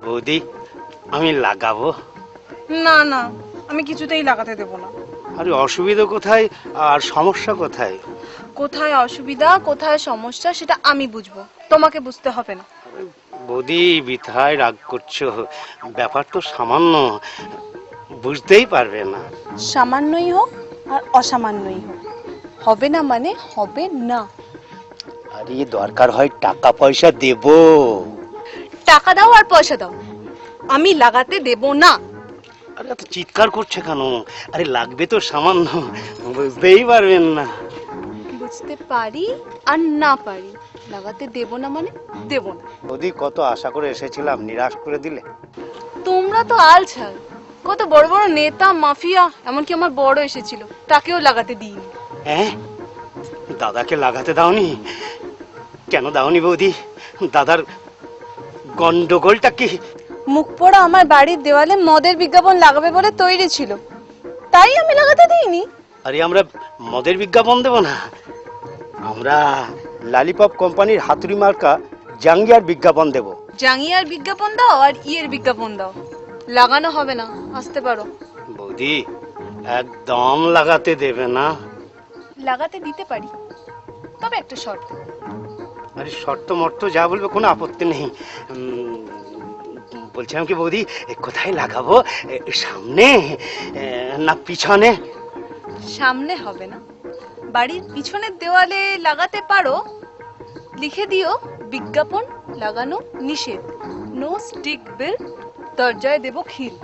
বৌদি আমি লাগাবো। না না, আমি কিছুতেই লাগাতে দেব না। আরে অসুবিধা কোথায় আর সমস্যা কোথায়? কোথায় অসুবিধা কোথায় সমস্যা সেটা আমি বুঝবো, তোমাকে বুঝতে হবে না। বৌদি বৃথায় রাগ করছো, ব্যাপার তো সামান্য, বুঝতেই পারবে না। সামান্যই হোক আর অসামান্যই হোক, হবে না মানে হবে না। আরে দরকার হয় টাকা পয়সা দেব। টাকা দাও আর পয়সা দাও, আমি লাগাতে দেব না। আরে এত চিৎকার করছে কেন? আরে লাগবে তো সামান্য, বুঝতেই পারবেন না। বুঝতে পারি আর না পারি, লাগাতে দেব না মানে দেব না। বৌদি কত আশা করে এসেছিলাম, নিরাশ করে দিলে। তোমরা তো আলছাল, কত বড় বড় নেতা মাফিয়া, এমনকি আমার বড় এসেছিল, তাকেও লাগাতে দিইনি। হ্যাঁ, দাদাকে লাগাতে দাওনি? কেন দাওনি বৌদি? দাদার গন্ডগোলটা কি? মুখ পোড়া আমার বাড়ির দেওয়ালে মদের বিজ্ঞাপন লাগাবে বলে তৈরি ছিল, তাই আমি লাগাতে দিইনি। আরে আমরা মদের বিজ্ঞাপন দেব না, আমরা লালিপপ কোম্পানির হাতুড়ি মার্কা জাঙ্গিয়ার বিজ্ঞাপন দেব। জাঙ্গিয়ার বিজ্ঞাপন দাও আর ইয়ের বিজ্ঞাপন দাও, লাগানো হবে না, আসতে পারো। বৌদি একদম লাগাতে দেবে না? লাগাতে দিতে পারি, তবে একটা শর্ত। আরে শর্ত মর্ত যা বলবে কোনো আপত্তি নেই। বলছিলাম কি বৌদি, কোথায় লাগাবো? সামনে না পিছনে? সামনে হবে না, বাড়ির পিছনের দেওয়ালে লাগাতে পারো, লিখে দিও বিজ্ঞাপন লাগানো নিষেধ, নো স্টিক বিল, দরজায় দেব খিল।